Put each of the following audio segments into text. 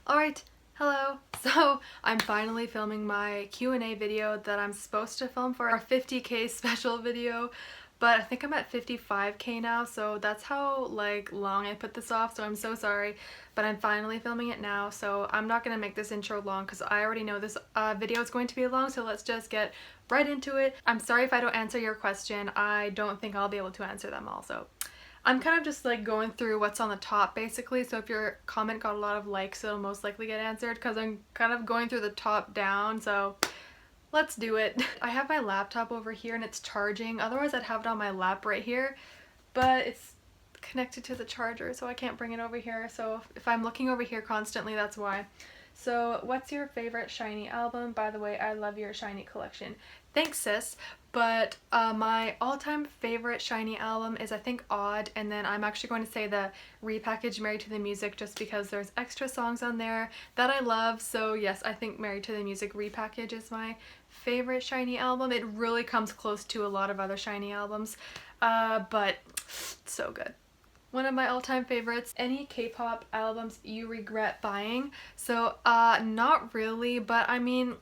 Alright, hello. So I'm finally filming my Q&A video that I'm supposed to film for our 50k special video, but I think I'm at 55k now, so that's how long I put this off, so I'm so sorry, but I'm finally filming it now, so I'm not gonna make this intro long because I already know this video is going to be long, so let's just get right into it. I'm sorry if I don't answer your question. I don't think I'll be able to answer them all, so I'm kind of just going through what's on the top basically, so if your comment got a lot of likes it'll most likely get answered because I'm kind of going through the top down, so let's do it. I have my laptop over here and it's charging, otherwise I'd have it on my lap right here, but it's connected to the charger so I can't bring it over here, so if I'm looking over here constantly that's why. So what's your favorite SHINee album? By the way, I love your SHINee collection. Thanks sis, but my all-time favorite SHINee album is I think Odd, and then I'm actually going to say the repackaged Married to the Music just because there's extra songs on there that I love, so yes, I think Married to the Music repackage is my favorite SHINee album. It really comes close to a lot of other SHINee albums, but so good. One of my all-time favorites, any K-pop albums you regret buying? So not really, but I mean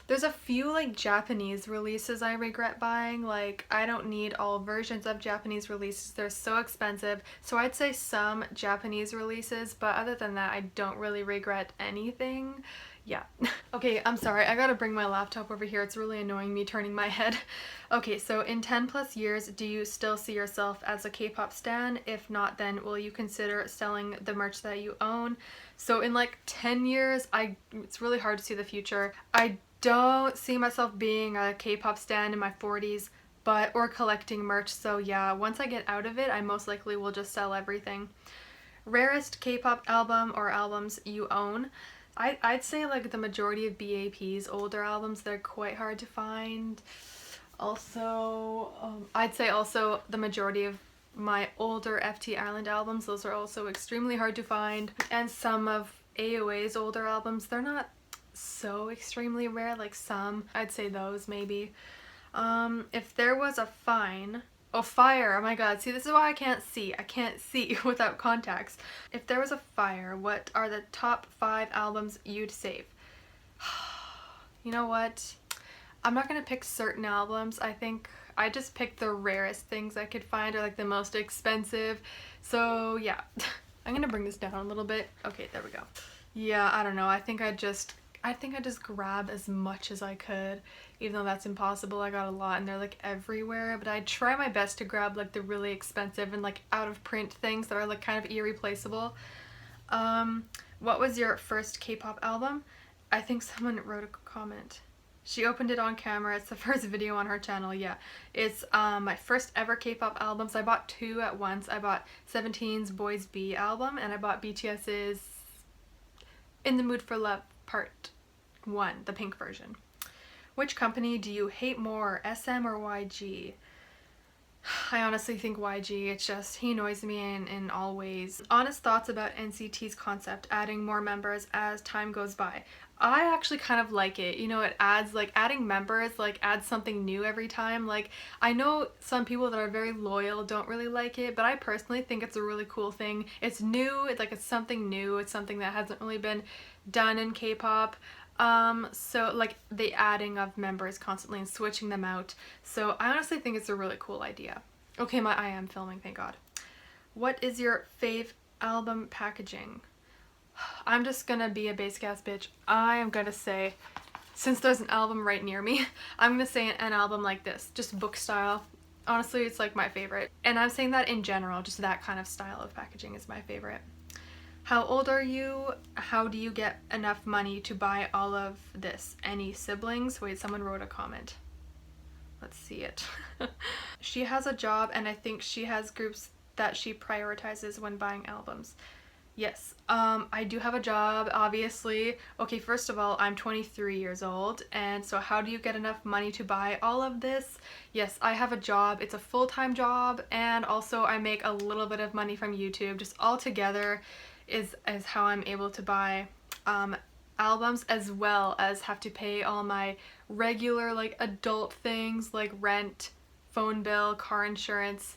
there's a few Japanese releases I regret buying. I don't need all versions of Japanese releases, they're so expensive, so I'd say some Japanese releases, but other than that I don't really regret anything. Yeah. Okay, I'm sorry, I gotta bring my laptop over here, it's really annoying me turning my head. Okay, so in 10 plus years, do you still see yourself as a K-pop stan? If not, then will you consider selling the merch that you own? So in 10 years, it's really hard to see the future. I don't see myself being a K-pop stan in my 40s, or collecting merch, so yeah, once I get out of it, I most likely will just sell everything. Rarest K-pop album or albums you own? I'd say the majority of BAP's older albums, they're quite hard to find. Also, I'd say also the majority of my older FT Island albums, those are also extremely hard to find. And some of AOA's older albums, they're not so extremely rare, some, I'd say those maybe. If there was a fire, oh my god, see this is why I can't see without contacts. If there was a fire, what are the top 5 albums you'd save? You know what? I'm not gonna pick certain albums. I think I just picked the rarest things I could find, or the most expensive. So yeah, I'm gonna bring this down a little bit. Okay, there we go. Yeah, I don't know. I think I just grab as much as I could, even though that's impossible. I got a lot and they're everywhere, but I try my best to grab the really expensive and out of print things that are kind of irreplaceable. What was your first K-pop album? I think someone wrote a comment. She opened it on camera. It's the first video on her channel. Yeah, it's my first ever K-pop albums. I bought 2 at once. I bought 17's Boys B album and I bought BTS's In the Mood for Love Part 1, the pink version. Which company do you hate more, SM or YG? I honestly think YG. It's just, he annoys me in all ways. Honest thoughts about NCT's concept, adding more members as time goes by. I actually kind of like it. You know, it adds, adding members, adds something new every time. I know some people that are very loyal don't really like it, but I personally think it's a really cool thing. It's new, it's something new, it's something that hasn't really been done in K-pop. So the adding of members constantly and switching them out. So I honestly think it's a really cool idea. Okay, I am filming, thank God. What is your fave album packaging? I'm just gonna be a basic ass bitch. I am gonna say, since there's an album right near me, I'm gonna say an album like this, just book style. Honestly, it's my favorite. And I'm saying that in general, just that kind of style of packaging is my favorite. How old are you? How do you get enough money to buy all of this? Any siblings? Wait, someone wrote a comment. Let's see it. She has a job and I think she has groups that she prioritizes when buying albums. Yes, I do have a job, obviously. Okay, first of all, I'm 23 years old, and so how do you get enough money to buy all of this? Yes, I have a job. It's a full-time job, and also I make a little bit of money from YouTube. Just all together is how I'm able to buy albums, as well as have to pay all my regular adult things like rent, phone bill, car insurance,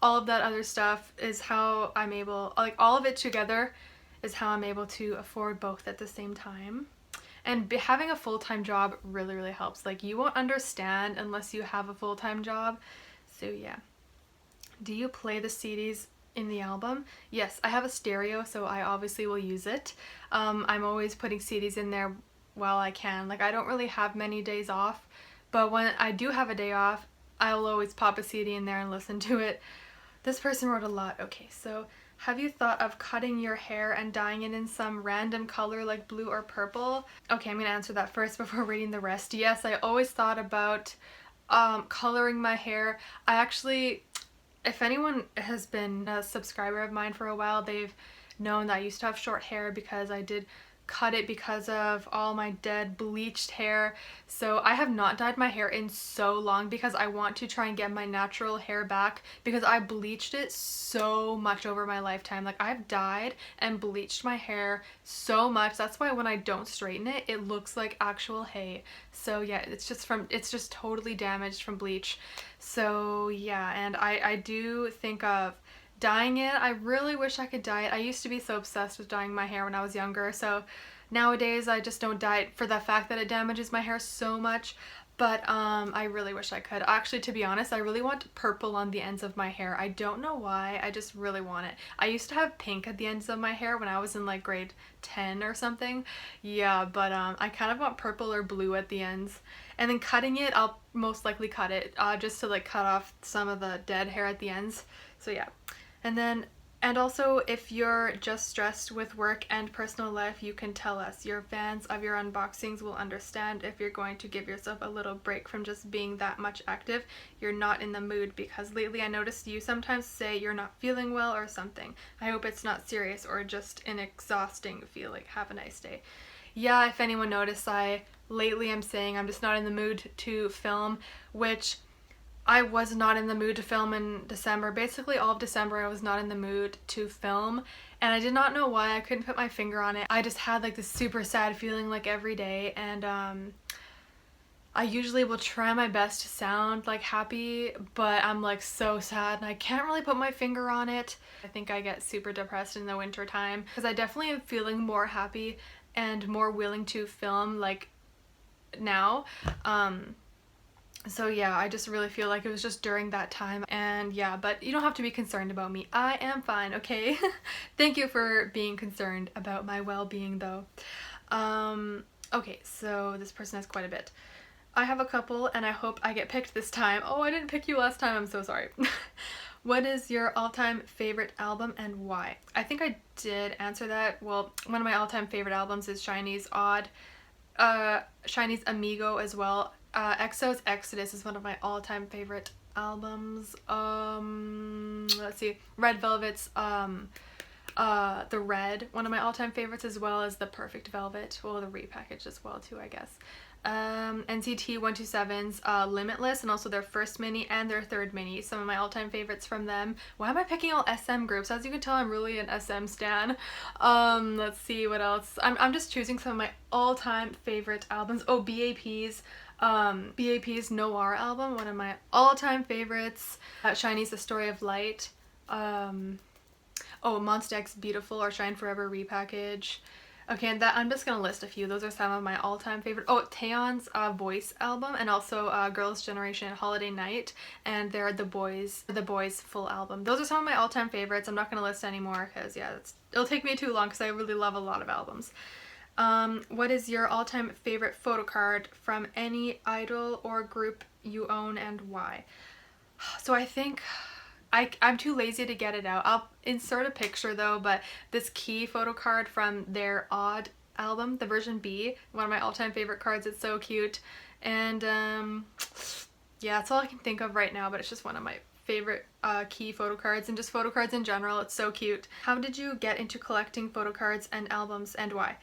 all of that other stuff is how I'm able, all of it together is how I'm able to afford both at the same time. And having a full-time job really helps. Like, you won't understand unless you have a full-time job. So yeah. Do you play the CDs in the album? Yes, I have a stereo, so I obviously will use it. I'm always putting CDs in there while I can. Like, I don't really have many days off, but when I do have a day off, I'll always pop a CD in there and listen to it. This person wrote a lot. Okay, so have you thought of cutting your hair and dyeing it in some random color like blue or purple? Okay, I'm gonna answer that first before reading the rest. Yes, I always thought about coloring my hair. I actually, if anyone has been a subscriber of mine for a while, they've known that I used to have short hair because I did cut it because of all my dead bleached hair. So I have not dyed my hair in so long because I want to try and get my natural hair back, because I bleached it so much over my lifetime. Like, I've dyed and bleached my hair so much. That's why when I don't straighten it, it looks like actual hay. So yeah, it's just totally damaged from bleach. So yeah, and I do think of dyeing it. I really wish I could dye it. I used to be so obsessed with dyeing my hair when I was younger, so nowadays I just don't dye it for the fact that it damages my hair so much. But I really wish I could. Actually, to be honest, I really want purple on the ends of my hair. I don't know why, I just really want it. I used to have pink at the ends of my hair when I was in like grade 10 or something. Yeah, but I kind of want purple or blue at the ends. And then cutting it, I'll most likely cut it just to like cut off some of the dead hair at the ends. So yeah. And also, if you're just stressed with work and personal life, you can tell us. Your fans of your unboxings will understand if you're going to give yourself a little break from just being that much active. You're not in the mood, because lately I noticed you sometimes say you're not feeling well or something. I hope it's not serious or just an exhausting feeling. Have a nice day. Yeah, if anyone noticed, lately I'm saying I'm just not in the mood to film, which I was not in the mood to film in December. Basically all of December I was not in the mood to film, and I did not know why. I couldn't put my finger on it. I just had like this super sad feeling like every day, and I usually will try my best to sound like happy, but I'm like so sad and I can't really put my finger on it. I think I get super depressed in the winter time, because I definitely am feeling more happy and more willing to film like now. So yeah, I just really feel like it was just during that time. And yeah, but you don't have to be concerned about me. I am fine, okay? Thank you for being concerned about my well-being though. Okay, so this person has quite a bit. I have a couple and I hope I get picked this time. Oh, I didn't pick you last time, I'm so sorry. What is your all-time favorite album and why? I think I did answer that. Well, one of my all-time favorite albums is SHINee's Odd. SHINee's Amigo as well. EXO's Exodus is one of my all-time favorite albums. Let's see, Red Velvet's The Red, one of my all-time favorites, as well as The Perfect Velvet, well, the repackaged as well too, I guess. NCT 127's Limitless, and also their first mini and their third mini, some of my all-time favorites from them. Why am I picking all SM groups? As you can tell, I'm really an SM stan. Let's see what else. I'm just choosing some of my all-time favorite albums. Oh, BAP's Noir album, one of my all-time favorites. SHINee's The Story of Light. Oh, Monsta X Beautiful or Shine Forever repackage. Okay, and that I'm just gonna list a few. Those are some of my all-time favorite. Oh, Taeyeon's Voice album, and also Girls' Generation Holiday Night, and they're the Boys full album. Those are some of my all-time favorites. I'm not gonna list anymore because yeah, it'll take me too long because I really love a lot of albums. What is your all-time favorite photo card from any idol or group you own and why? So I think I'm too lazy to get it out. I'll insert a picture though, but this Key photo card from their Odd album, the version B, one of my all-time favorite cards. It's so cute. And yeah, that's all I can think of right now, but it's just one of my favorite Key photo cards, and just photo cards in general. It's so cute. How did you get into collecting photo cards and albums, and why?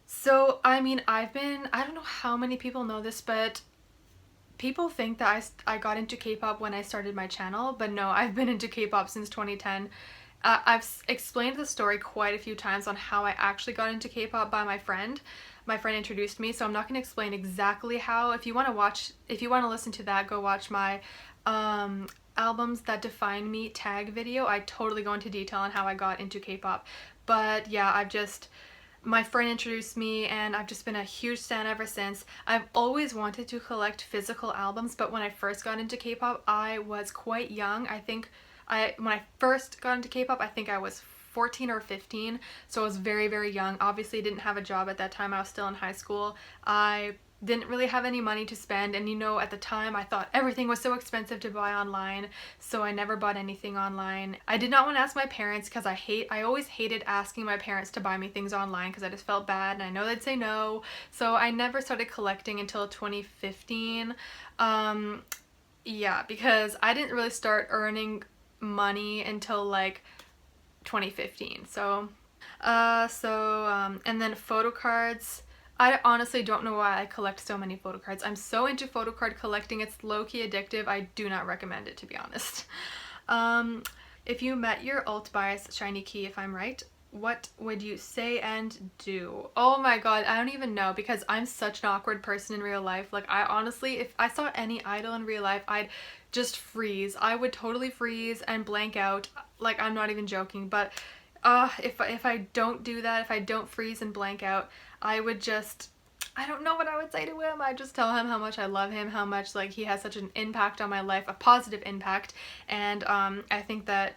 So, I mean, I don't know how many people know this, but people think that I got into K-pop when I started my channel, but no, I've been into K-pop since 2010. I've explained the story quite a few times on how I actually got into K-pop by my friend. My friend introduced me, so I'm not going to explain exactly how. If you want to listen to that, go watch my Albums That Define Me tag video. I totally go into detail on how I got into K-pop. But yeah, my friend introduced me and I've just been a huge stan ever since. I've always wanted to collect physical albums, but when I first got into K-pop, I was quite young. When I first got into K-pop, I think I was 14 or 15, so I was very, very young. Obviously didn't have a job at that time. I was still in high school. I didn't really have any money to spend, and at the time I thought everything was so expensive to buy online, so I never bought anything online. I did not want to ask my parents because I always hated asking my parents to buy me things online because I just felt bad and I know they'd say no. So I never started collecting until 2015. Yeah, because I didn't really start earning money until like 2015. And then photo cards. I honestly don't know why I collect so many photo cards. I'm so into photo card collecting. It's low-key addictive. I do not recommend it, to be honest. If you met your alt bias shiny key, if I'm right, what would you say and do? Oh my god, I don't even know, because I'm such an awkward person in real life. Like, I honestly, if I saw any idol in real life, I'd just freeze. I would totally freeze and blank out. Like, I'm not even joking. But if I don't do that, if I don't freeze and blank out, I don't know what I would say to him. I just tell him how much I love him, how much like he has such an impact on my life, a positive impact. And I think that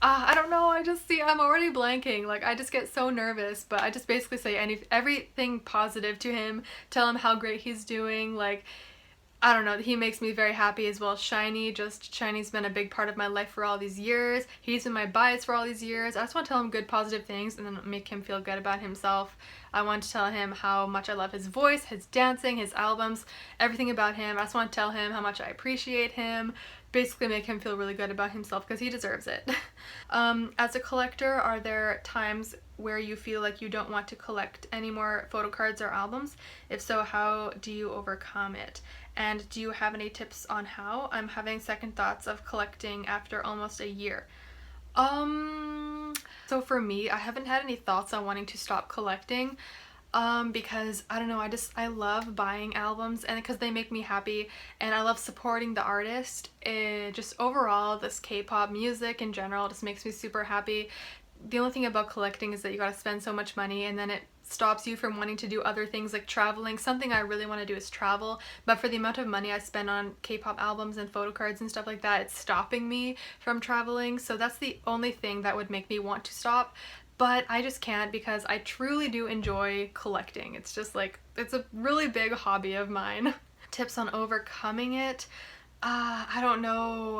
I don't know, I'm already blanking. Like, I just get so nervous, but I just basically say everything positive to him, tell him how great he's doing. Like, I don't know, he makes me very happy as well. Shiny's been a big part of my life for all these years. He's been my bias for all these years. I just want to tell him good, positive things and then make him feel good about himself. I want to tell him how much I love his voice, his dancing, his albums, everything about him. I just want to tell him how much I appreciate him. Basically make him feel really good about himself because he deserves it. As a collector, are there times where you feel like you don't want to collect any more photo cards or albums? If so, how do you overcome it? And do you have any tips on how? I'm having second thoughts of collecting after almost a year. So for me, I haven't had any thoughts on wanting to stop collecting. Because I don't know, I love buying albums and because they make me happy and I love supporting the artist. Just overall, this K-pop music in general just makes me super happy. The only thing about collecting is that you gotta spend so much money and then it stops you from wanting to do other things like traveling. Something I really want to do is travel, but for the amount of money I spend on K-pop albums and photo cards and stuff like that, it's stopping me from traveling. So that's the only thing that would make me want to stop. But I just can't because I truly do enjoy collecting. It's just like, it's a really big hobby of mine. Tips on overcoming it? I don't know.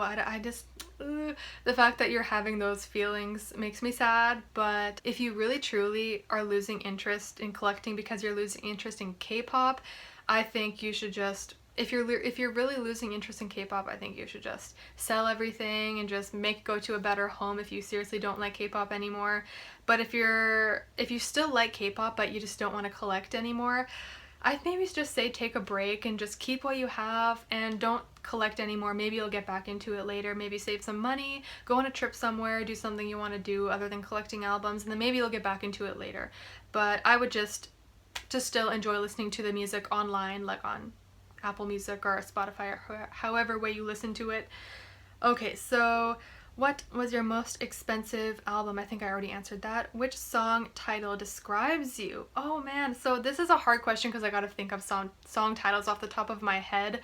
The fact that you're having those feelings makes me sad, but if you really truly are losing interest in collecting because you're losing interest in K-pop, I think you should just, if you're really losing interest in K-pop, I think you should just sell everything and just go to a better home if you seriously don't like K-pop anymore. But if you still like K-pop but you just don't want to collect anymore, I'd maybe just say take a break and just keep what you have and don't collect anymore. Maybe you'll get back into it later. Maybe save some money, go on a trip somewhere, do something you want to do other than collecting albums, and then maybe you'll get back into it later. But I would just still enjoy listening to the music online, like on Apple Music or Spotify or however way you listen to it. Okay, so what was your most expensive album? I think I already answered that. Which song title describes you? Oh man, so this is a hard question because I gotta think of song titles off the top of my head.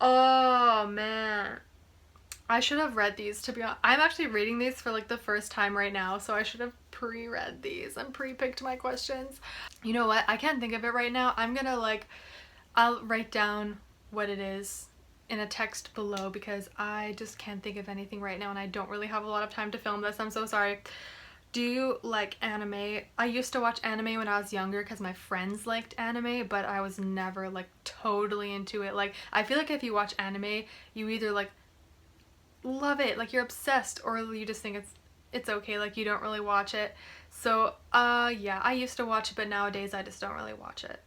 Oh man, I should have read these, to be honest. I'm actually reading these for like the first time right now, so I should have pre-read these and pre-picked my questions. You know what? I can't think of it right now. I'll write down what it is in a text below because I just can't think of anything right now and I don't really have a lot of time to film this. I'm so sorry. Do you like anime? I used to watch anime when I was younger because my friends liked anime, but I was never like totally into it. Like, I feel like if you watch anime, you either like love it, like you're obsessed, or you just think it's okay, like you don't really watch it. So yeah, I used to watch it, but nowadays I just don't really watch it.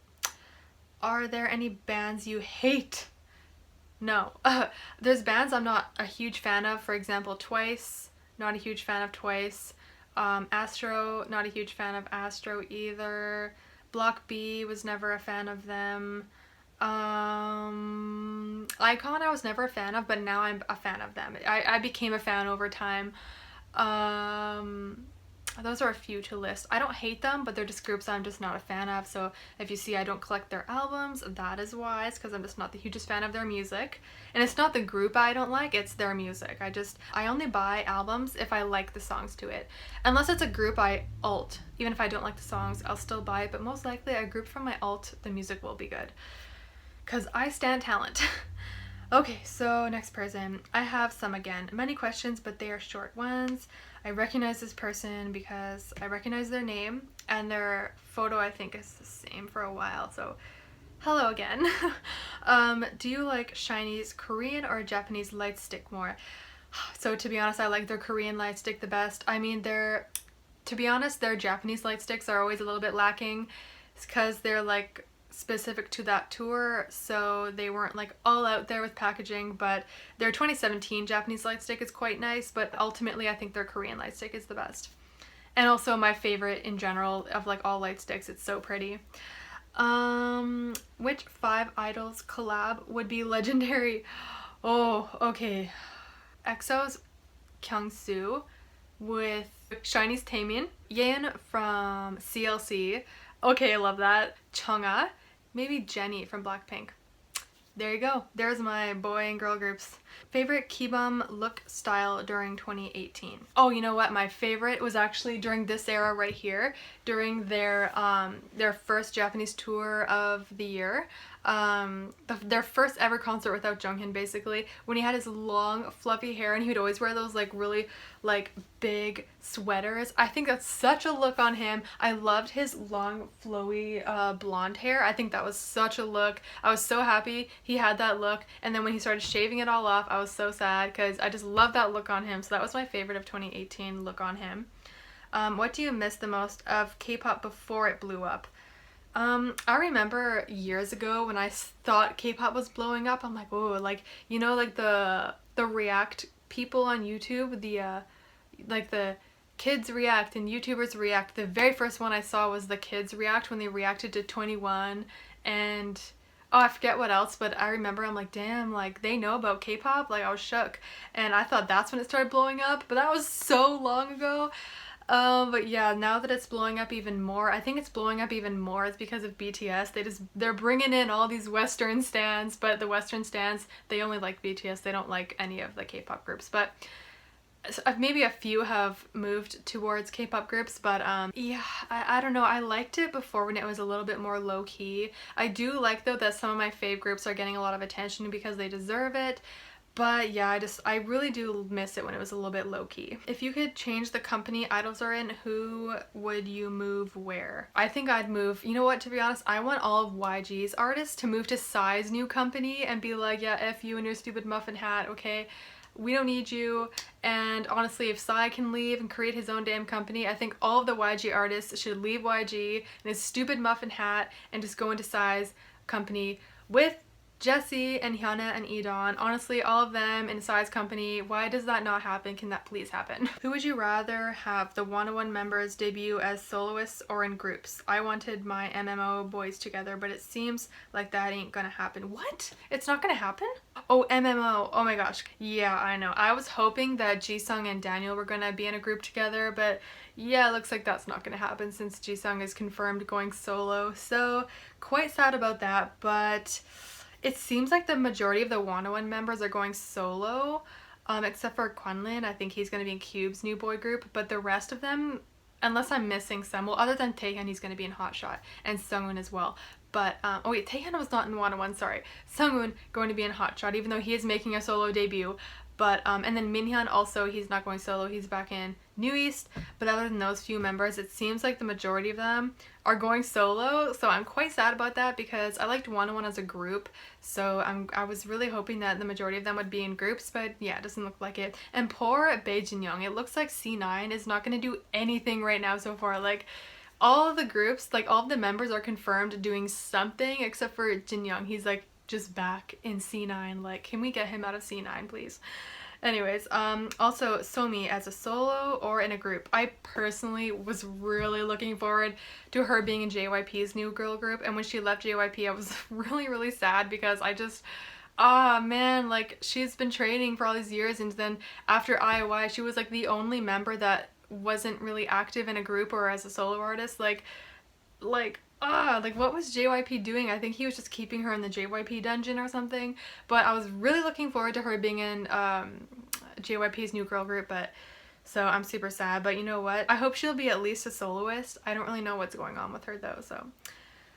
Are there any bands you hate? No. There's bands I'm not a huge fan of. For example, Twice, not a huge fan of Twice. Astro, not a huge fan of Astro either. Block B, was never a fan of them. iKON I was never a fan of, but now I'm a fan of them. I became a fan over time. those are a few to list. I don't hate them, but they're just groups I'm just not a fan of. So if you see I don't collect their albums, that is why. It's because I'm just not the hugest fan of their music. And it's not the group I don't like, it's their music. I only buy albums if I like the songs to it. Unless it's a group I alt. Even if I don't like the songs, I'll still buy it. But most likely a group from my alt, the music will be good. Because I stand talent. Okay, so next person. I have some again. Many questions, but they are short ones. I recognize this person because I recognize their name, and their photo I think is the same for a while, so hello again. Do you like SHINee's Korean or Japanese light stick more? So to be honest, I like their Korean light stick the best. I mean, to be honest, their Japanese light sticks are always a little bit lacking. It's because they're like specific to that tour, so they weren't like all out there with packaging, but their 2017 Japanese light stick is quite nice, but ultimately I think their Korean light stick is the best. And also my favorite in general of like all light sticks, it's so pretty. Which 5 idols collab would be legendary? Oh, okay. EXO's Kyungsoo with SHINee's Taemin, Yeon from CLC. Okay, I love that. Chungha, maybe Jennie from Blackpink. There you go. There's my boy and girl groups. Favorite Kbum look style during 2018. Oh, you know what? My favorite was actually during this era right here, during their first Japanese tour of the year. Their first ever concert without Jonghyun, basically, when he had his long fluffy hair and he would always wear those like really like big sweaters. I think that's such a look on him. I loved his long flowy blonde hair. I think that was such a look. I was so happy he had that look, and then when he started shaving it all off, I was so sad because I just love that look on him. So that was my favorite of 2018 look on him. What do you miss the most of K-pop before it blew up? I remember years ago when I thought K-pop was blowing up, I'm like, oh, like, you know, like the React people on YouTube, like the kids react and YouTubers react. The very first one I saw was the kids react when they reacted to 21 and oh, I forget what else, but I remember I'm like, damn, like they know about K-pop. Like I was shook, and I thought that's when it started blowing up, but that was so long ago. But yeah, now that it's blowing up even more, I think it's blowing up even more is because of BTS. They're bringing in all these Western stans, but the Western stans, they only like BTS. They don't like any of the K-pop groups, but maybe a few have moved towards K-pop groups, but yeah, I don't know. I liked it before when it was a little bit more low-key. I do like though that some of my fave groups are getting a lot of attention because they deserve it. But yeah, I really do miss it when it was a little bit low-key. If you could change the company idols are in, who would you move where? I think I'd move, you know what, to be honest, I want all of YG's artists to move to Psy's new company and be like, yeah, F you and your stupid muffin hat, okay? We don't need you. And honestly, if Psy can leave and create his own damn company, I think all of the YG artists should leave YG and his stupid muffin hat and just go into Psy's company with Jessie and Hyuna and E'Dawn. Honestly, all of them in Psy's company. Why does that not happen? Can that please happen? Who would you rather have the 101 members debut as soloists or in groups? I wanted my MMO boys together, but it seems like that ain't gonna happen. What? It's not gonna happen? Oh, MMO. Oh my gosh. Yeah, I know. I was hoping that Jisung and Daniel were gonna be in a group together, but yeah, it looks like that's not gonna happen since Jisung is confirmed going solo. So quite sad about that, but it seems like the majority of the 101 members are going solo, except for Kwanlin. I think he's going to be in Cube's new boy group, but the rest of them, unless I'm missing some, well, other than Taehyun, he's going to be in Hotshot, and Sungwoon as well. But, oh wait, Taehyun was not in 101, sorry. Sungwoon going to be in Hotshot, even though he is making a solo debut. But, and then Minhyun also, he's not going solo, he's back in New East. But other than those few members, it seems like the majority of them are going solo. So I'm quite sad about that because I liked 101 as a group. So I was really hoping that the majority of them would be in groups, but yeah, it doesn't look like it. And poor Bae Jinyoung, it looks like C9 is not going to do anything right now so far. Like, all of the groups, like all of the members are confirmed doing something except for Jinyoung. He's like, just back in C9, like can we get him out of C9 please? Anyways, also Somi as a solo or in a group. I personally was really looking forward to her being in JYP's new girl group, and when she left JYP I was really sad because I just man, like she's been training for all these years, and then after IOI she was like the only member that wasn't really active in a group or as a solo artist. Like what was JYP doing? I think he was just keeping her in the JYP dungeon or something. But I was really looking forward to her being in JYP's new girl group, but so I'm super sad. But you know what? I hope she'll be at least a soloist. I don't really know what's going on with her though. So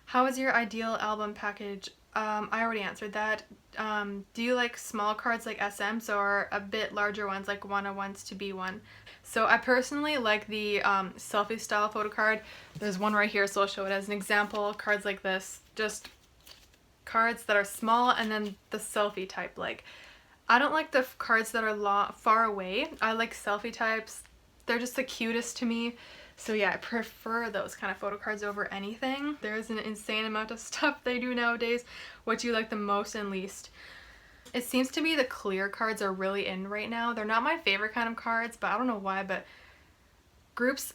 how is your ideal album package? I already answered that. Do you like small cards like SMs or a bit larger ones like 101s to B1? So I personally like the selfie style photo card. There's one right here, so I'll show it as an example. Cards like this, just cards that are small, and then the selfie type. Like, I don't like the cards that are far away. I like selfie types. They're just the cutest to me. So yeah, I prefer those kind of photo cards over anything. There's an insane amount of stuff they do nowadays. What do you like the most and least? It seems to me the clear cards are really in right now. They're not my favorite kind of cards, but I don't know why, but groups,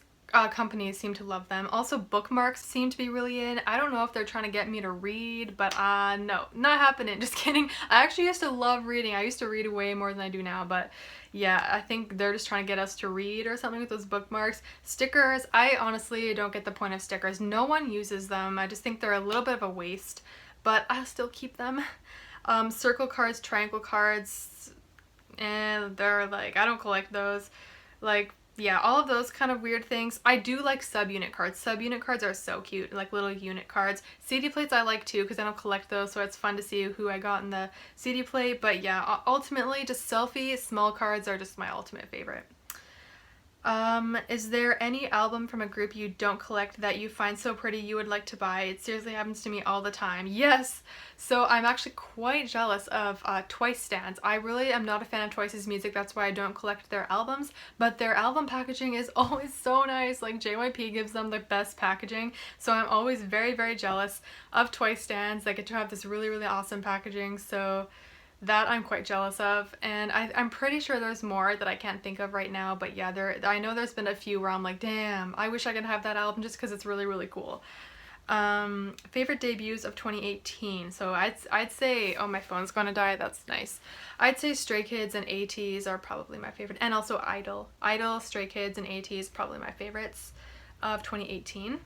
companies seem to love them. Also, bookmarks seem to be really in. I don't know if they're trying to get me to read, but no, not happening. Just kidding. I actually used to love reading. I used to read way more than I do now, but yeah, I think they're just trying to get us to read or something with those bookmarks. Stickers, I honestly don't get the point of stickers. No one uses them. I just think they're a little bit of a waste, but I'll still keep them. Circle cards, triangle cards, and they're like, I don't collect those. Like, yeah, all of those kind of weird things. I do like subunit cards. Subunit cards are so cute, like little unit cards. CD plates I like too because I don't collect those, so it's fun to see who I got in the CD plate. But yeah, ultimately just selfie small cards are just my ultimate favorite. Is there any album from a group you don't collect that you find so pretty you would like to buy? It seriously happens to me all the time. Yes! So I'm actually quite jealous of Twice stans. I really am not a fan of Twice's music, that's why I don't collect their albums, but their album packaging is always so nice. Like, JYP gives them the best packaging, so I'm always very, very jealous of Twice stans. They get to have this really, really awesome packaging, so that I'm quite jealous of, and I'm pretty sure there's more that I can't think of right now, but yeah, I know there's been a few where I'm like, damn, I wish I could have that album just because it's really, really cool. Favorite debuts of 2018. So I'd say, oh, my phone's gonna die, that's nice. I'd say Stray Kids and ATEEZ are probably my favorite, and also Idol. Idol, Stray Kids, and ATEEZ probably my favorites of 2018.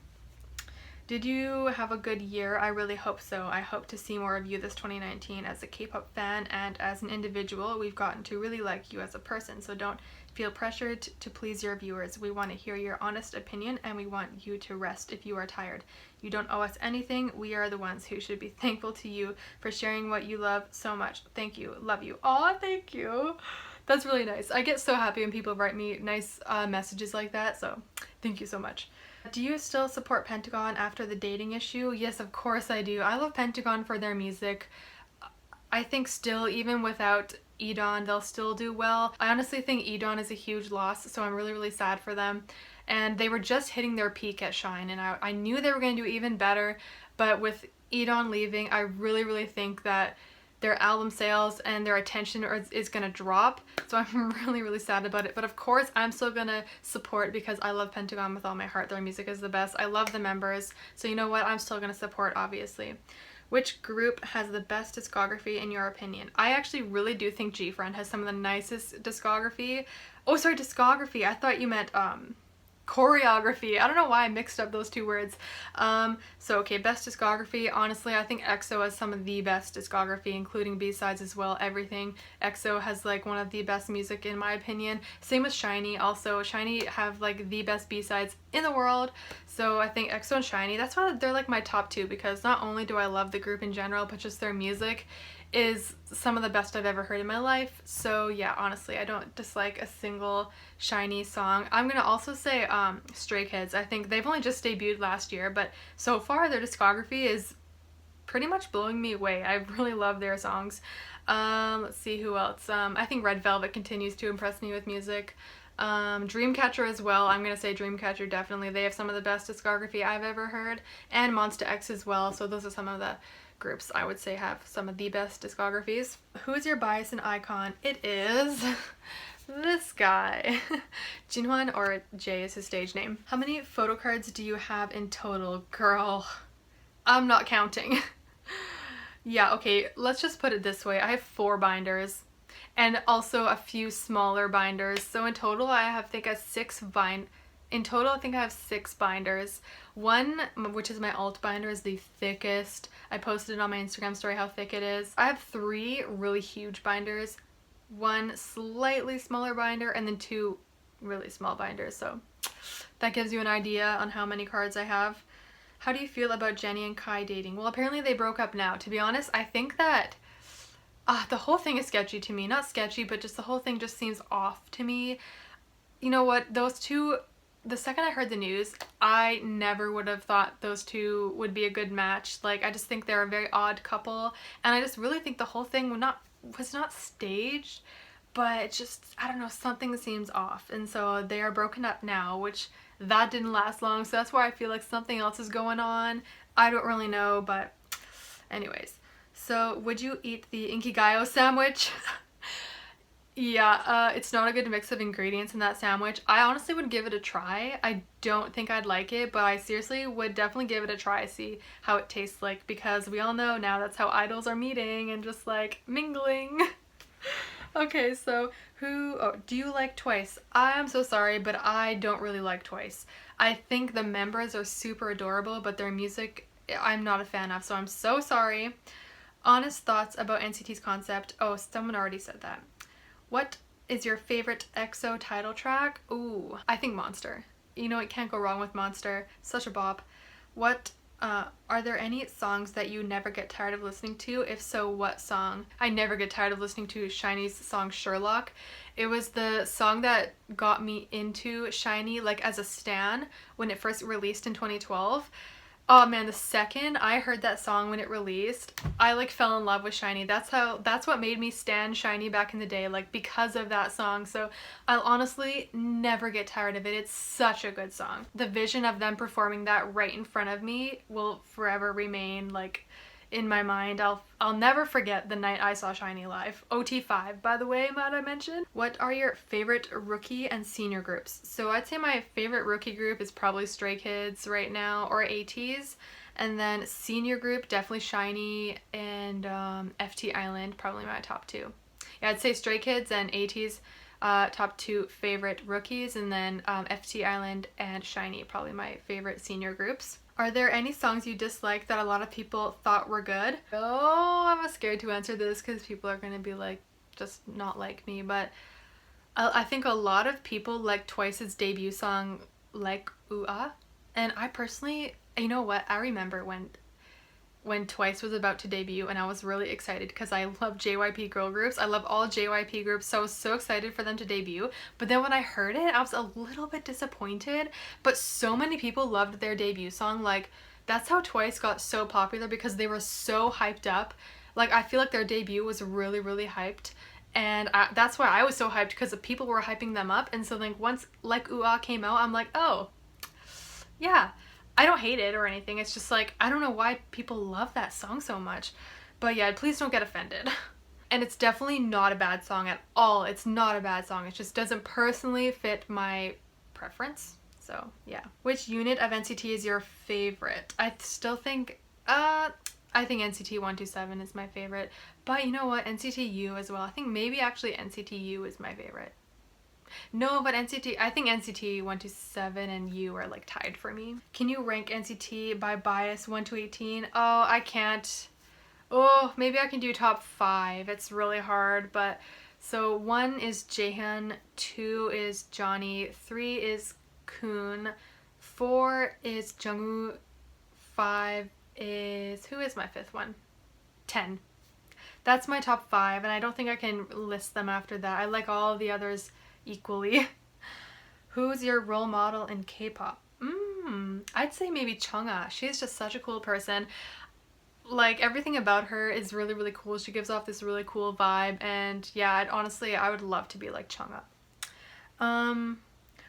Did you have a good year? I really hope so. I hope to see more of you this 2019 as a K-pop fan, and as an individual, we've gotten to really like you as a person, so don't feel pressured to please your viewers. We want to hear your honest opinion, and we want you to rest if you are tired. You don't owe us anything. We are the ones who should be thankful to you for sharing what you love so much. Thank you. Love you. Aw, thank you. That's really nice. I get so happy when people write me nice messages like that, so thank you so much. Do you still support Pentagon after the dating issue? Yes, of course I do. I love Pentagon for their music. I think still, even without Edon, they'll still do well. I honestly think Edon is a huge loss, so I'm really, really sad for them. And they were just hitting their peak at Shine, and I knew they were going to do even better, but with Edon leaving, I really, really think that their album sales and their attention is gonna drop, so I'm really, really sad about it. But of course, I'm still gonna support because I love Pentagon with all my heart. Their music is the best. I love the members, so you know what? I'm still gonna support, obviously. Which group has the best discography in your opinion? I actually really do think GFriend has some of the nicest discography. Oh, sorry, discography. I thought you meant choreography. I don't know why I mixed up those two words. So okay, best discography. Honestly, I think EXO has some of the best discography, including B-sides as well, everything. EXO has like one of the best music in my opinion. Same with SHINee also. SHINee have like the best B-sides in the world. So I think EXO and SHINee, that's why they're like my top two, because not only do I love the group in general, but just their music is some of the best I've ever heard in my life. So yeah, honestly, I don't dislike a single SHINee song. I'm gonna also say Stray Kids. I think they've only just debuted last year, but so far their discography is pretty much blowing me away. I really love their songs. Let's see who else. I think Red Velvet continues to impress me with music. Dreamcatcher as well. I'm gonna say Dreamcatcher definitely. They have some of the best discography I've ever heard, and Monsta X as well. So those are some of the groups I would say have some of the best discographies. Who is your bias and icon? It is this guy. Jinhwan, or Jay is his stage name. How many photo cards do you have in total? Girl, I'm not counting. Yeah, okay, let's just put it this way. I have 4 binders. and also a few smaller binders. So in total I have I have 6 binders. One, which is my alt binder, is the thickest. I posted it on my Instagram story how thick it is. I have 3 really huge binders, 1 slightly smaller binder, and then 2 really small binders. So that gives you an idea on how many cards I have. How do you feel about Jennie and Kai dating? Well, apparently they broke up now. To be honest, I think that the whole thing is sketchy to me. Not sketchy, but just the whole thing just seems off to me. You know what? Those two, the second I heard the news, I never would have thought those two would be a good match. Like, I just think they're a very odd couple, and I just really think the whole thing was not staged, but it just, I don't know, something seems off. And so they are broken up now, which that didn't last long, so that's why I feel like something else is going on. I don't really know, but anyways. So, would you eat the Inkigayo sandwich? Yeah, it's not a good mix of ingredients in that sandwich. I honestly would give it a try. I don't think I'd like it, but I seriously would definitely give it a try, see how it tastes like, because we all know now that's how idols are meeting and just like mingling. Okay, so do you like Twice? I am so sorry, but I don't really like Twice. I think the members are super adorable, but their music I'm not a fan of, so I'm so sorry. Honest thoughts about NCT's concept. Oh, someone already said that. What is your favorite EXO title track? Ooh, I think Monster. You know, it can't go wrong with Monster. Such a bop. Are there any songs that you never get tired of listening to? If so, what song? I never get tired of listening to SHINee's song Sherlock. It was the song that got me into SHINee, like as a stan, when it first released in 2012. Oh man, the second I heard that song when it released, I like fell in love with SHINee. That's what made me stan SHINee back in the day, like because of that song. So I'll honestly never get tired of it. It's such a good song. The vision of them performing that right in front of me will forever remain like in my mind. I'll never forget the night I saw SHINee live. OT5, by the way, might I mention. What are your favorite rookie and senior groups? So I'd say my favorite rookie group is probably Stray Kids right now, or ATEEZ. And then senior group, definitely SHINee and FT Island, probably my top 2. Yeah, I'd say Stray Kids and ATEEZ, top 2 favorite rookies, and then FT Island and SHINee, probably my favorite senior groups. Are there any songs you dislike that a lot of people thought were good? Oh, I'm scared to answer this because people are going to be like, just not like me, but I think a lot of people like Twice's debut song, Like Ooh Ah, and I personally, you know what, I remember when Twice was about to debut, and I was really excited because I love JYP girl groups. I love all JYP groups, so I was so excited for them to debut. But then when I heard it, I was a little bit disappointed. But so many people loved their debut song. Like, that's how Twice got so popular, because they were so hyped up. Like, I feel like their debut was really, really hyped. And that's why I was so hyped, because the people were hyping them up. And so like once Like Ooh Ah came out, I'm like, oh, yeah. I don't hate it or anything, it's just like, I don't know why people love that song so much. But yeah, please don't get offended. And it's definitely not a bad song at all. It's not a bad song. It just doesn't personally fit my preference. So yeah. Which unit of NCT is your favorite? I still think, I think NCT 127 is my favorite. But you know what? NCT U as well. I think maybe actually NCT U is my favorite. No, but I think NCT 127 and U are like tied for me. Can you rank NCT by bias 1 to 18? Oh, I can't. Oh, maybe I can do top 5. It's really hard, but so 1 is Jaehyun, 2 is Johnny, 3 is Kun, 4 is Jungwoo, 5 is, who is my 5th one? 10. That's my top 5, and I don't think I can list them after that. I like all the others equally. Who's your role model in K-pop? I'd say maybe Chungha. She's just such a cool person. Like, everything about her is really, really cool. She gives off this really cool vibe, and yeah, honestly, I would love to be like Chungha.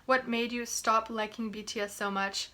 What made you stop liking BTS so much?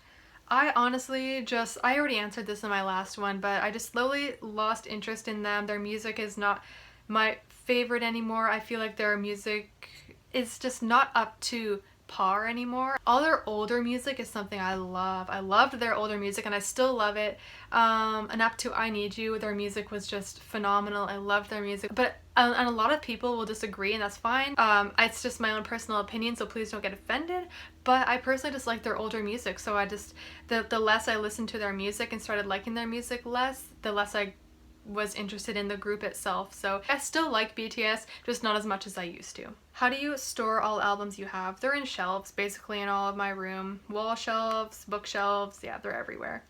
I honestly I already answered this in my last one, but I just slowly lost interest in them. Their music is not my favorite anymore. I feel like their music is just not up to par anymore. All their older music is something I love. I loved their older music and I still love it. And up to I Need You, their music was just phenomenal. I loved their music, but and a lot of people will disagree, and that's fine. It's just my own personal opinion, so please don't get offended. But I personally just like their older music, so I just the less I listened to their music and started liking their music less, the less I was interested in the group itself. So I still like BTS, just not as much as I used to. How do you store all albums you have? They're in shelves, basically in all of my room. Wall shelves, bookshelves, yeah, they're everywhere.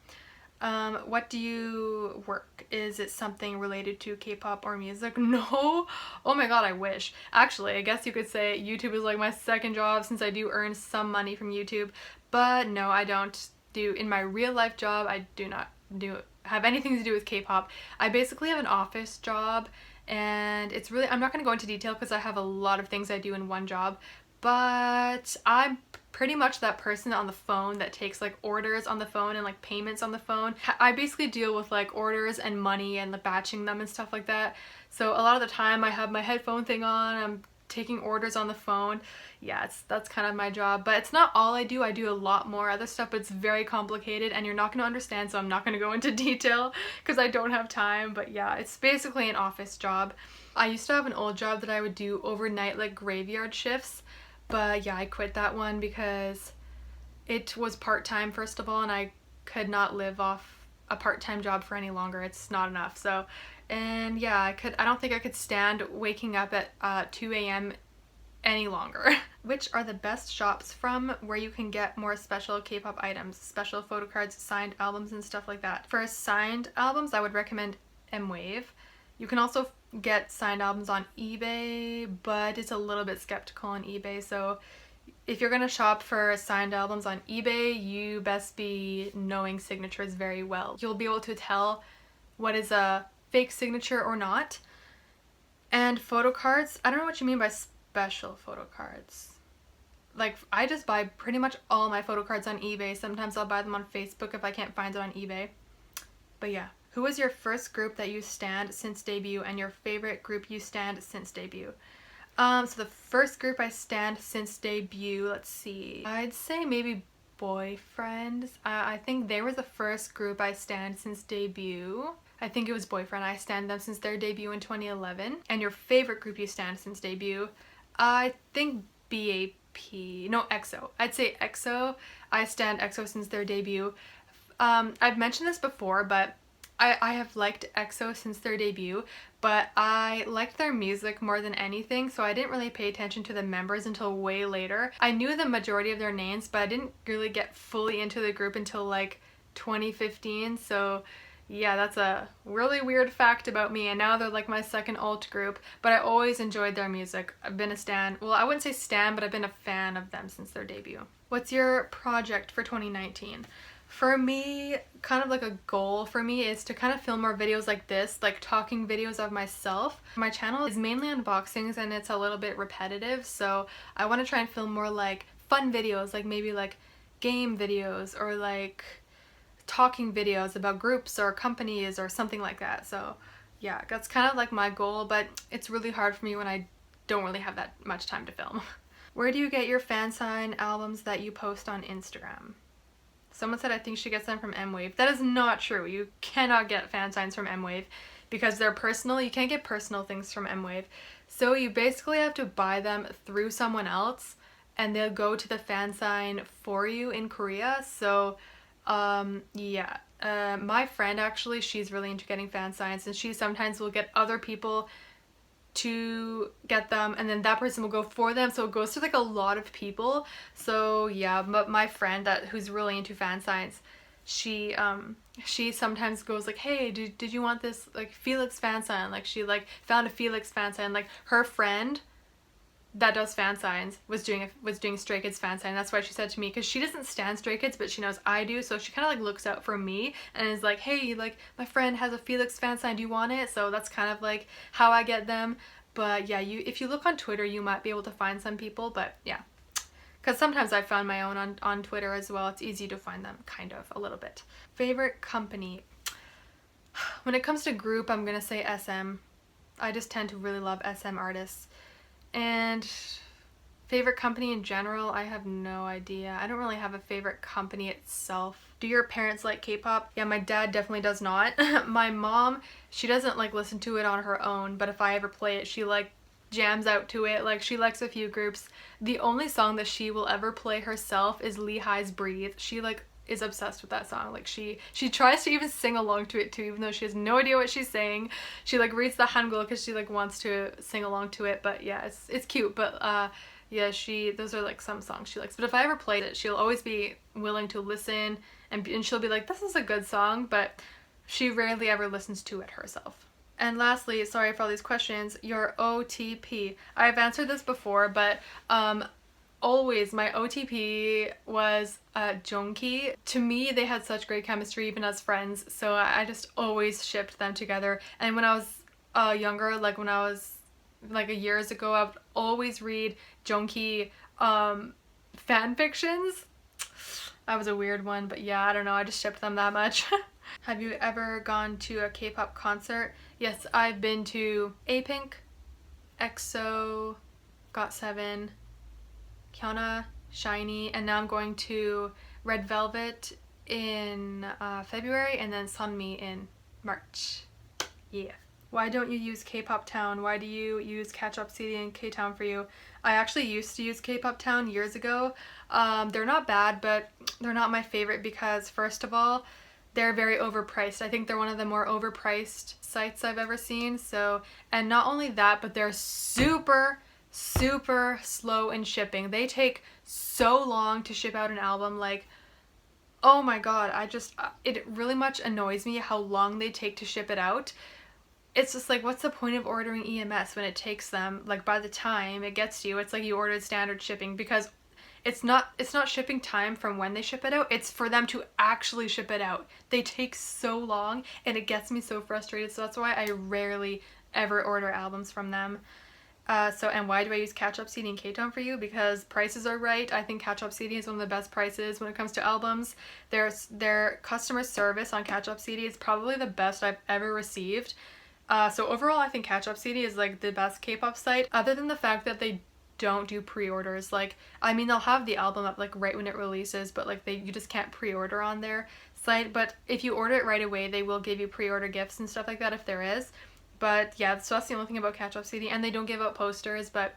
What do you work? Is it something related to K-pop or music? No. Oh my god, I wish. Actually, I guess you could say YouTube is like my second job since I do earn some money from YouTube. But no, I don't do, in my real life job, I do not have anything to do with K-pop. I basically have an office job, and it's really, I'm not going to go into detail because I have a lot of things I do in one job, but I'm pretty much that person on the phone that takes like orders on the phone and like payments on the phone. I basically deal with like orders and money and the batching them and stuff like that. So a lot of the time I have my headphone thing on, I'm taking orders on the phone. Yeah, that's kind of my job, but it's not all I do. I do a lot more other stuff, but it's very complicated and you're not going to understand, so I'm not going to go into detail because I don't have time. But yeah, it's basically an office job. I used to have an old job that I would do overnight, like graveyard shifts, but yeah, I quit that one because it was part-time, first of all, and I could not live off a part-time job for any longer. It's not enough. So, and yeah, I don't think I could stand waking up at 2 a.m. any longer. Which are the best shops from where you can get more special K-pop items, special photo cards, signed albums and stuff like that? For signed albums, I would recommend mWave. You can also get signed albums on eBay, but it's a little bit skeptical on eBay, so if you're gonna shop for signed albums on eBay, you best be knowing signatures very well. You'll be able to tell what is a fake signature or not. And photo cards, I don't know what you mean by special photo cards. Like, I just buy pretty much all my photo cards on eBay. Sometimes I'll buy them on Facebook if I can't find it on eBay. But yeah. Who was your first group that you stand since debut and your favorite group you stand since debut? So the first group I stand since debut, let's see. I'd say maybe Boyfriend. I think they were the first group I stand since debut. I think it was Boyfriend. I stand them since their debut in 2011. And your favorite group you stand since debut? I think EXO. I'd say EXO. I stand EXO since their debut. I've mentioned this before, but I have liked EXO since their debut, but I liked their music more than anything, so I didn't really pay attention to the members until way later. I knew the majority of their names, but I didn't really get fully into the group until like 2015, so yeah, that's a really weird fact about me, and now they're like my second alt group, but I always enjoyed their music. I've been a stan, well, I wouldn't say stan, but I've been a fan of them since their debut. What's your project for 2019? For me, kind of like a goal for me is to kind of film more videos like this, like talking videos of myself. My channel is mainly unboxings and it's a little bit repetitive, so I want to try and film more like fun videos, like maybe like game videos or like talking videos about groups or companies or something like that. So yeah, that's kind of like my goal, but it's really hard for me when I don't really have that much time to film. Where do you get your Fansign albums that you post on Instagram? Someone said I think she gets them from mWave. That is not true. You cannot get fan signs from mWave because they're personal. You can't get personal things from mWave. So you basically have to buy them through someone else and they'll go to the fan sign for you in Korea. So yeah. My friend actually, she's really into getting fan signs and she sometimes will get other people to get them and then that person will go for them, so it goes to like a lot of people. So yeah, but my friend who's really into fan signs, she sometimes goes like, hey, did you want this like Felix fan sign? Like she like found a Felix fan sign. Like her friend that does fan signs was doing Stray Kids fan sign. That's why she said to me, because she doesn't stan Stray Kids but she knows I do, so she kind of like looks out for me and is like, hey, like my friend has a Felix fan sign, do you want it? So that's kind of like how I get them. But yeah, if you look on Twitter you might be able to find some people, but yeah, because sometimes I found my own on Twitter as well. It's easy to find them, kind of, a little bit. Favorite company? When it comes to group, I'm gonna say SM. I just tend to really love SM artists. And Favorite company in general, I have no idea. I don't really have a favorite company itself. Do your parents like K-pop? Yeah, my dad definitely does not. My mom, she doesn't like listen to it on her own, but if I ever play it, she like jams out to it. Like she likes a few groups. The only song that she will ever play herself is Lehi's Breathe. She like is obsessed with that song. Like she tries to even sing along to it too, even though she has no idea what she's saying. She like reads the Hangul because she like wants to sing along to it. But yeah, it's cute. But yeah, those are like some songs she likes. But if I ever played it, she'll always be willing to listen, and she'll be like, this is a good song, but she rarely ever listens to it herself. And lastly, sorry for all these questions, your OTP. I've answered this before, but always my OTP was Jongki. To me, they had such great chemistry even as friends, so I just always shipped them together. And when I was younger, like when I was like years ago, I would always read Jongki fan fictions. That was a weird one, but yeah, I don't know, I just shipped them that much. Have you ever gone to a K-pop concert? Yes, I've been to A-Pink, EXO, GOT7, Kyuna, SHINee, and now I'm going to Red Velvet in February, and then Sunmi in March. Yeah. Why don't you use Kpop Town? Why do you use Catch Up CD and K-Town for you? I actually used to use Kpop Town years ago. They're not bad, but they're not my favorite because, first of all, they're very overpriced. I think they're one of the more overpriced sites I've ever seen. So, and not only that, but they're super slow in shipping. They take so long to ship out an album. Like, oh my god, it really much annoys me how long they take to ship it out. It's just like, what's the point of ordering EMS when it takes them, like, by the time it gets to you, it's like you ordered standard shipping, because it's not shipping time from when they ship it out, it's for them to actually ship it out. They take so long, and it gets me so frustrated, so that's why I rarely ever order albums from them. And why do I use Catch Up CD and K-Town for you? Because prices are right. I think Catch Up CD is one of the best prices when it comes to albums. Their customer service on Catch Up CD is probably the best I've ever received. So overall, I think Catch Up CD is like the best K-pop site, other than the fact that they don't do pre-orders. Like, I mean, they'll have the album up like right when it releases, but like you just can't pre-order on their site. But if you order it right away, they will give you pre-order gifts and stuff like that if there is. But yeah, so that's the only thing about Catch Up CD, and they don't give out posters, but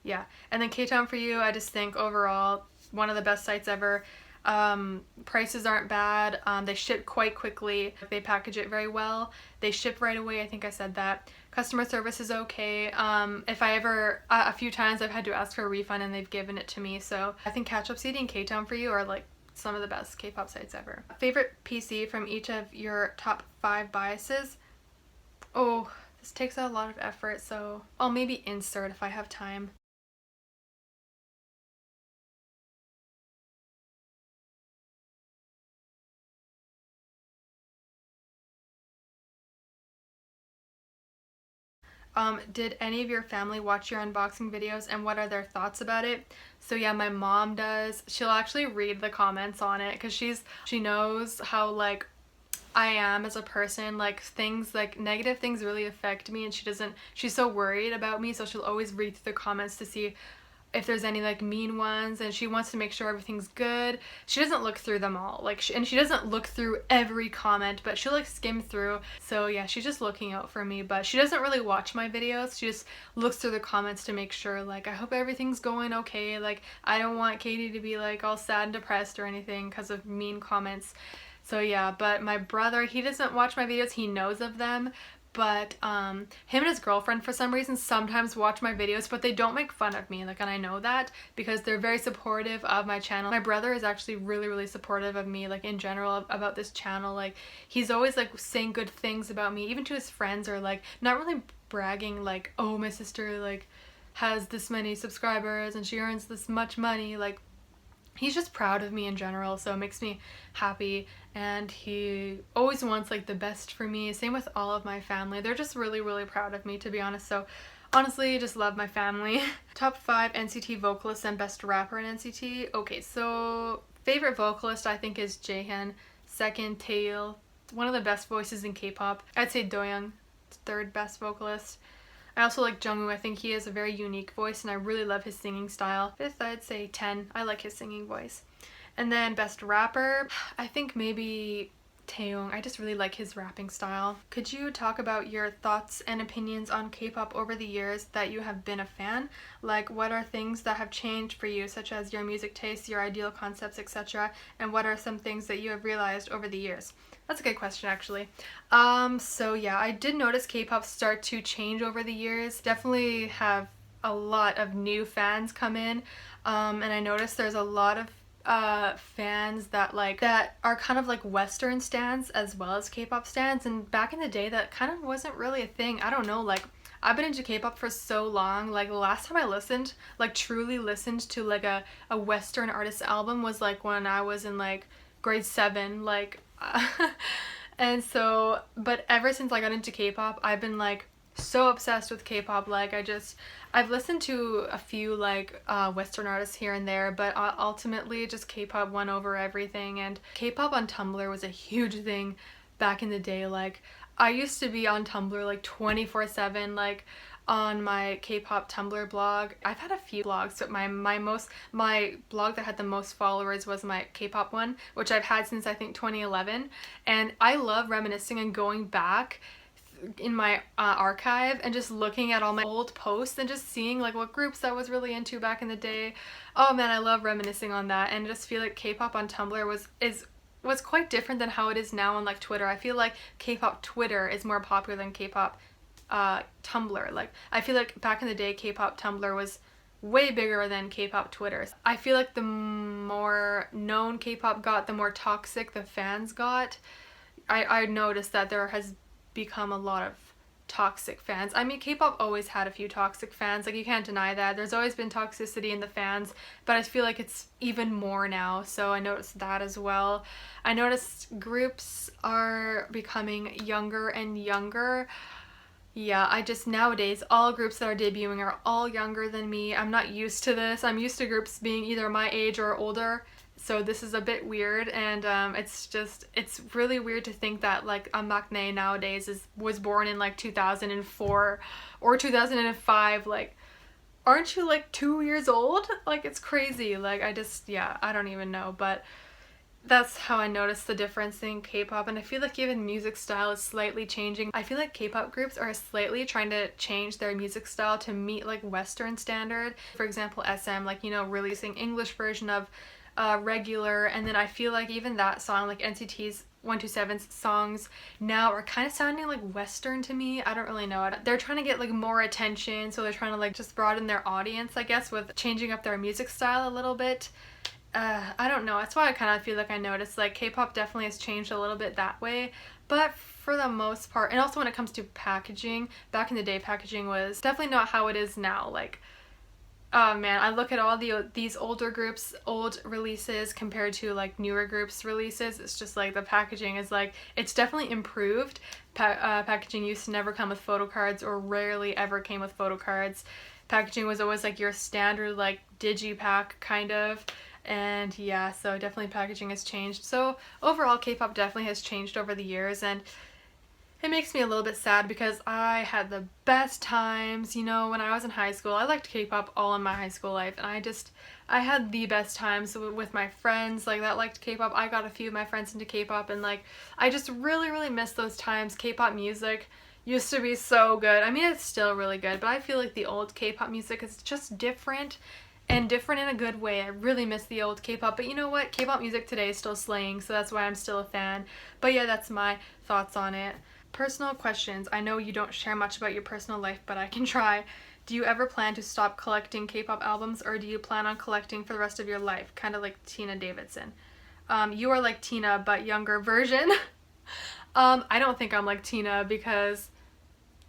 yeah. And then K-Town for you, I just think overall one of the best sites ever. Prices aren't bad. They ship quite quickly. They package it very well. They ship right away. I think I said that. Customer service is okay. If I ever, a few times I've had to ask for a refund and they've given it to me. So I think Catch Up CD and K-Town for you are like some of the best K-pop sites ever. Favorite PC from each of your top 5 biases? Oh, this takes a lot of effort, so I'll maybe insert if I have time. Did any of your family watch your unboxing videos, and what are their thoughts about it? So yeah, my mom does. She'll actually read the comments on it because she knows how like I am as a person. Like things, like negative things really affect me, and she's so worried about me, so she'll always read through the comments to see if there's any like mean ones, and she wants to make sure everything's good. She doesn't look through them all, like and she doesn't look through every comment, but she'll like skim through. So yeah, she's just looking out for me, but she doesn't really watch my videos. She just looks through the comments to make sure, like, I hope everything's going okay. Like, I don't want Katie to be like all sad and depressed or anything because of mean comments. So yeah, but my brother, he doesn't watch my videos. He knows of them, but him and his girlfriend for some reason sometimes watch my videos, but they don't make fun of me, like, and I know that because they're very supportive of my channel. My brother is actually really supportive of me, like in general, about this channel. Like, he's always like saying good things about me, even to his friends, or like not really bragging like, oh, my sister like has this many subscribers and she earns this much money. Like, he's just proud of me in general, so it makes me happy, and he always wants like the best for me. Same with all of my family. They're just really proud of me, to be honest. So honestly, just love my family. Top 5 NCT vocalists and best rapper in NCT. Okay, so favorite vocalist I think is Jaehyun. Second, Taeil. One of the best voices in K-pop. I'd say Doyoung, third best vocalist. I also like Jungwoo. I think he has a very unique voice and I really love his singing style. Fifth, I'd say 10. I like his singing voice. And then best rapper, I think maybe Taeyong. I just really like his rapping style. Could you talk about your thoughts and opinions on K-pop over the years that you have been a fan? Like, what are things that have changed for you, such as your music tastes, your ideal concepts, etc.? And what are some things that you have realized over the years? That's a good question, actually. So yeah, I did notice K-pop start to change over the years. Definitely have a lot of new fans come in, and I noticed there's a lot of fans that are kind of like Western stans as well as K-pop stans, and back in the day that kind of wasn't really a thing. I don't know, like I've been into K-pop for so long. Like the last time I listened, like truly listened to like a Western artist album was like when I was in like grade 7, like and so, but ever since I got into K-pop, I've been like so obsessed with K-pop. Like I've listened to a few like Western artists here and there, but ultimately just K-pop won over everything. And K-pop on Tumblr was a huge thing back in the day. Like I used to be on Tumblr like 24/7, like on my K-pop Tumblr blog. I've had a few blogs, but my blog that had the most followers was my K-pop one, which I've had since I think 2011. And I love reminiscing and going back in my archive and just looking at all my old posts and just seeing like what groups I was really into back in the day. Oh man, I love reminiscing on that, and just feel like K-pop on Tumblr was quite different than how it is now on like Twitter. I feel like K-pop Twitter is more popular than K-pop Tumblr. Like I feel like back in the day K-pop Tumblr was way bigger than K-pop Twitter. I feel like the more known K-pop got, the more toxic the fans got. I noticed that there has become a lot of toxic fans. I mean, K-pop always had a few toxic fans, like you can't deny that. There's always been toxicity in the fans, but I feel like it's even more now, so I noticed that as well. I noticed groups are becoming younger and younger. Yeah, I just nowadays all groups that are debuting are all younger than me. I'm not used to this. I'm used to groups being either my age or older. So this is a bit weird, and it's really weird to think that like a maknae nowadays was born in like 2004 or 2005. Like, aren't you like 2 years old? Like, it's crazy. Like I don't even know, but that's how I noticed the difference in K-pop. And I feel like even music style is slightly changing. I feel like K-pop groups are slightly trying to change their music style to meet like Western standard. For example, SM, like, you know, releasing English version of Regular, and then I feel like even that song, like NCT's 127's songs now are kind of sounding like Western to me. I don't really know. They're trying to get like more attention, so they're trying to like just broaden their audience, I guess, with changing up their music style a little bit. I don't know. That's why I kind of feel like I noticed like K-pop definitely has changed a little bit that way, but for the most part, and also when it comes to packaging, back in the day packaging was definitely not how it is now. Like, oh man, I look at all these older groups, old releases compared to like newer groups releases. It's just like the packaging is like, it's definitely improved. Packaging used to never come with photo cards, or rarely ever came with photo cards. Packaging was always like your standard like digipack kind of. And yeah, so definitely packaging has changed. So overall, K-pop definitely has changed over the years, and it makes me a little bit sad because I had the best times, you know, when I was in high school. I liked K-pop all in my high school life, and I had the best times with my friends like that liked K-pop. I got a few of my friends into K-pop, and like I just really miss those times. K-pop music used to be so good. I mean, it's still really good, but I feel like the old K-pop music is just different, and different in a good way. I really miss the old K-pop, but you know what? K-pop music today is still slaying, so that's why I'm still a fan. But yeah, that's my thoughts on it. Personal questions. I know you don't share much about your personal life, but I can try. Do you ever plan to stop collecting K-pop albums, or do you plan on collecting for the rest of your life? Kind of like Tina Davidson. You are like Tina, but younger version. I don't think I'm like Tina, because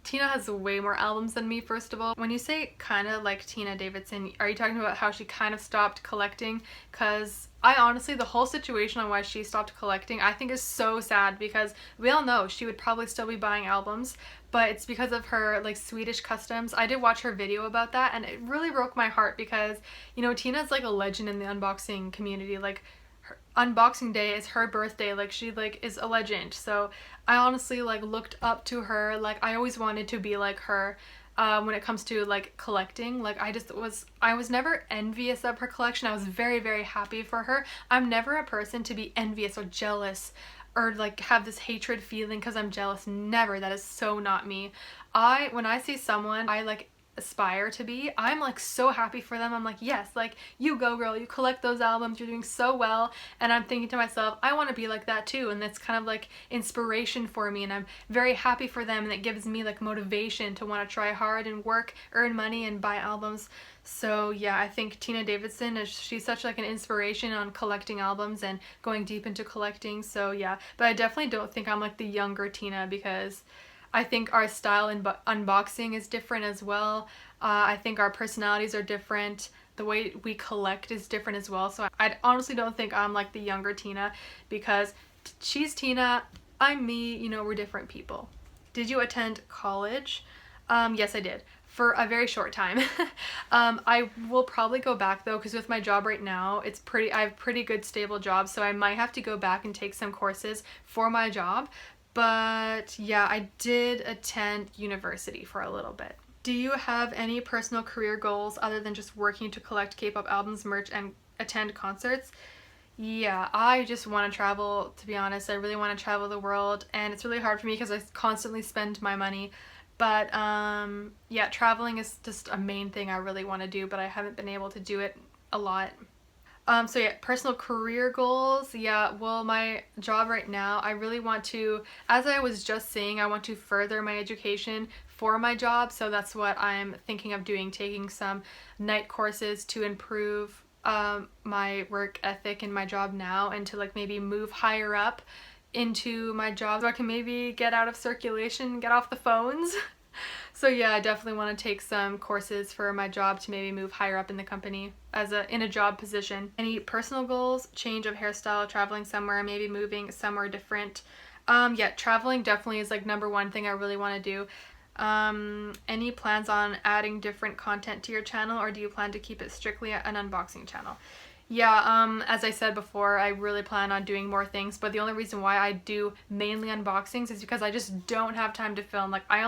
Tina has way more albums than me, first of all. When you say kind of like Tina Davidson, are you talking about how she kind of stopped collecting? Because I honestly, the whole situation on why she stopped collecting, I think is so sad, because we all know she would probably still be buying albums, but it's because of her like Swedish customs. I did watch her video about that, and it really broke my heart, because, you know, Tina's like a legend in the unboxing community. Like, her unboxing day is her birthday. Like, she like is a legend. So I honestly like looked up to her. Like, I always wanted to be like her. when it comes to like collecting. Like I was never envious of her collection. I was very, very happy for her. I'm never a person to be envious or jealous or like have this hatred feeling because I'm jealous. Never. That is so not me. When I see someone I like aspire to be, I'm like so happy for them. I'm like, yes, like you go girl, you collect those albums, you're doing so well. And I'm thinking to myself, I want to be like that too. And that's kind of like inspiration for me, and I'm very happy for them, and it gives me like motivation to want to try hard and work, earn money, and buy albums. So yeah, I think Tina Davidson she's such like an inspiration on collecting albums and going deep into collecting. So yeah, but I definitely don't think I'm like the younger Tina, because I think our style in unboxing is different as well. I think our personalities are different. The way we collect is different as well. So I honestly don't think I'm like the younger Tina, because she's Tina, I'm me, you know, we're different people. Did you attend college? Yes, I did. For a very short time. I will probably go back though, because with my job right now, I have pretty good stable job, so I might have to go back and take some courses for my job. But yeah, I did attend university for a little bit. Do you have any personal career goals other than just working to collect K-pop albums, merch, and attend concerts? Yeah, I just want to travel, to be honest. I really want to travel the world, and it's really hard for me because I constantly spend my money. But yeah, traveling is just a main thing I really want to do, but I haven't been able to do it a lot. So yeah, personal career goals. Yeah, well, my job right now, I really want to, as I was just saying, I want to further my education for my job. So that's what I'm thinking of doing, taking some night courses to improve my work ethic in my job now, and to like maybe move higher up into my job so I can maybe get out of circulation, get off the phones. So yeah, I definitely want to take some courses for my job to maybe move higher up in the company in a job position. Any personal goals? Change of hairstyle, traveling somewhere, maybe moving somewhere different. Yeah, traveling definitely is like number one thing I really want to do. Any plans on adding different content to your channel, or do you plan to keep it strictly an unboxing channel? Yeah, as I said before, I really plan on doing more things, but the only reason why I do mainly unboxings is because I just don't have time to film. Like I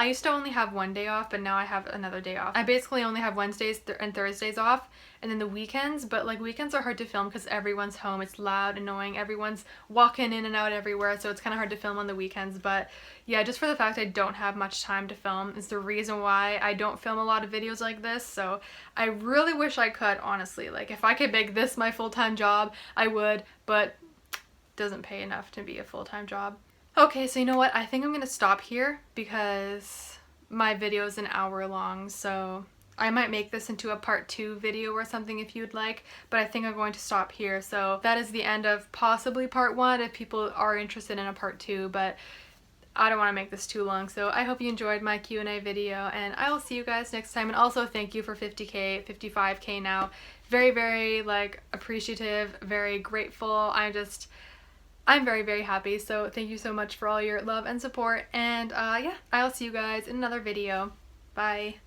used to only have one day off, but now I have another day off. I basically only have Wednesdays and Thursdays off, and then the weekends, but like weekends are hard to film because everyone's home. It's loud, annoying, everyone's walking in and out everywhere, so it's kind of hard to film on the weekends. But yeah, just for the fact I don't have much time to film is the reason why I don't film a lot of videos like this. So I really wish I could, honestly. Like if I could make this my full-time job, I would, but it doesn't pay enough to be a full-time job. Okay, so you know what? I think I'm gonna stop here because my video is an hour long, so I might make this into a part 2 video or something if you'd like, but I think I'm going to stop here. So that is the end of possibly part 1 if people are interested in a part 2, but I don't want to make this too long. So I hope you enjoyed my Q&A video, and I will see you guys next time. And also thank you for 50k, 55k now. Very, very like appreciative, very grateful. I'm very, very happy, so thank you so much for all your love and support, and yeah, I'll see you guys in another video. Bye!